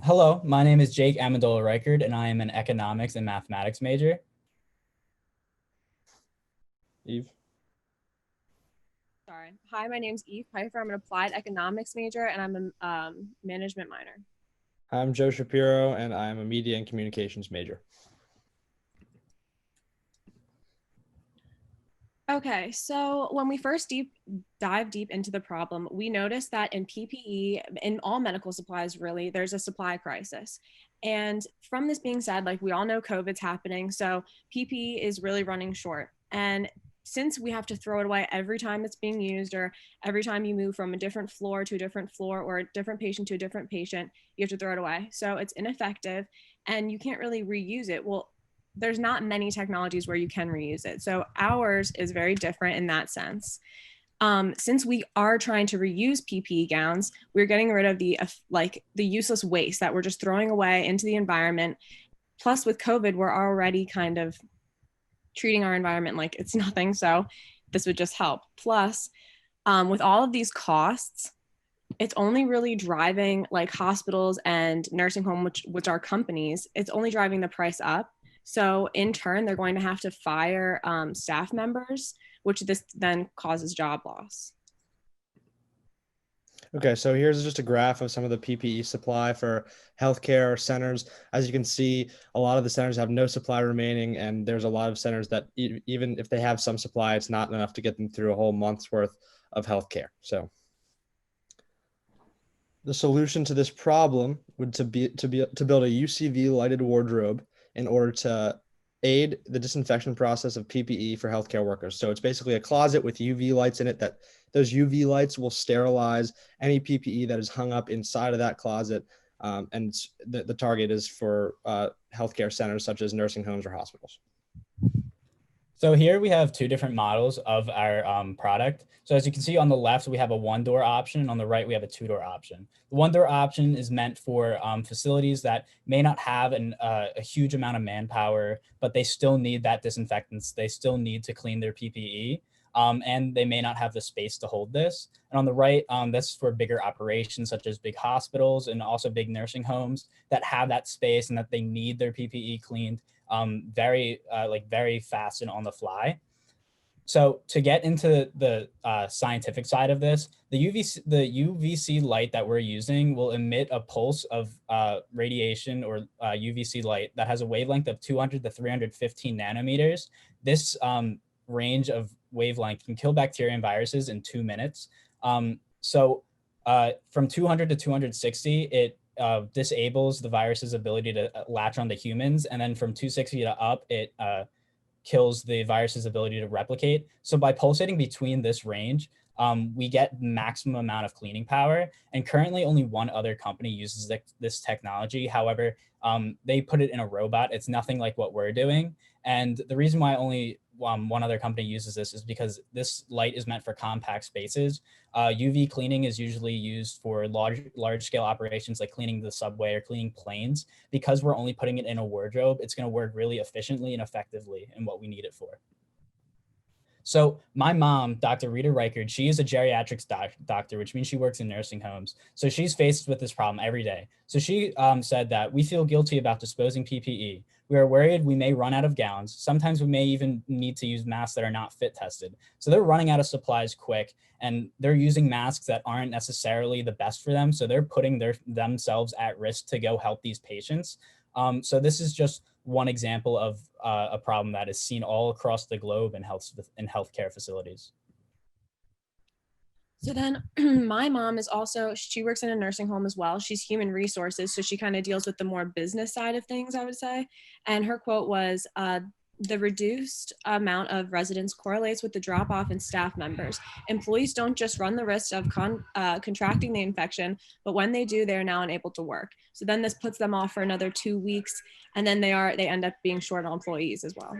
Hello, my name is Jake Amendola Reichard, and I am an economics and mathematics major. Eve. Sorry. Hi, my name's Eve Pfeiffer. I'm an applied economics major and I'm a management minor. I'm Joe Shapiro, and I'm a media and communications major. Okay, so when we first dive deep into the problem, we noticed that in PPE, in all medical supplies, really, there's a supply crisis. And from this being said, like we all know COVID's happening, so PPE is really running short. And since we have to throw it away every time it's being used, or every time you move from a different floor to a different floor, or a different patient to a different patient, you have to throw it away. So it's ineffective and you can't really reuse it. Well, there's not many technologies where you can reuse it. So ours is very different in that sense. Since we are trying to reuse PPE gowns, we're getting rid of the useless waste that we're just throwing away into the environment. Plus, with COVID, we're already kind of treating our environment like it's nothing. So this would just help. Plus, with all of these costs, it's only really driving like hospitals and nursing home, which are companies. It's only driving the price up. So in turn, they're going to have to fire staff members, which this then causes job loss. Okay, so here's just a graph of some of the PPE supply for healthcare centers. As you can see, a lot of the centers have no supply remaining, and there's a lot of centers that even if they have some supply, it's not enough to get them through a whole month's worth of healthcare. So the solution to this problem would to build a UCV lighted wardrobe in order to aid the disinfection process of PPE for healthcare workers. So it's basically a closet with UV lights in it that those UV lights will sterilize any PPE that is hung up inside of that closet. And the target is for healthcare centers such as nursing homes or hospitals. So here we have two different models of our product. So as you can see on the left, we have a one-door option, and on the right, we have a two-door option. The one-door option is meant for facilities that may not have a huge amount of manpower, but they still need that disinfectants. They still need to clean their PPE. And they may not have the space to hold this. And on the right, that's for bigger operations such as big hospitals and also big nursing homes that have that space and that they need their PPE cleaned very fast and on the fly. So to get into the scientific side of this, the UVC light that we're using will emit a pulse of radiation or UVC light that has a wavelength of 200 to 315 nanometers. This range of wavelength can kill bacteria and viruses in 2 minutes. From 200 to 260, it disables the virus's ability to latch onto humans. And then from 260 to up, it kills the virus's ability to replicate. So by pulsating between this range, we get maximum amount of cleaning power. And currently only one other company uses this technology. However, they put it in a robot. It's nothing like what we're doing. And the reason why only one other company uses this is because this light is meant for compact spaces. UV cleaning is usually used for large scale operations like cleaning the subway or cleaning planes. Because we're only putting it in a wardrobe, it's going to work really efficiently and effectively in what we need it for. So my mom, Dr. Rita Reichard, she is a geriatrics doctor, which means she works in nursing homes. So she's faced with this problem every day. So she said that we feel guilty about disposing PPE. We are worried we may run out of gowns. Sometimes we may even need to use masks that are not fit tested. So they're running out of supplies quick, and they're using masks that aren't necessarily the best for them. So they're putting themselves at risk to go help these patients. So this is just one example of a problem that is seen all across the globe in healthcare facilities. So then my mom she works in a nursing home as well. She's human resources. So she kind of deals with the more business side of things, I would say. And her quote was, the reduced amount of residents correlates with the drop off in staff members. Employees don't just run the risk of contracting the infection, but when they do, they're now unable to work. So then this puts them off for another 2 weeks, and then they end up being short on employees as well.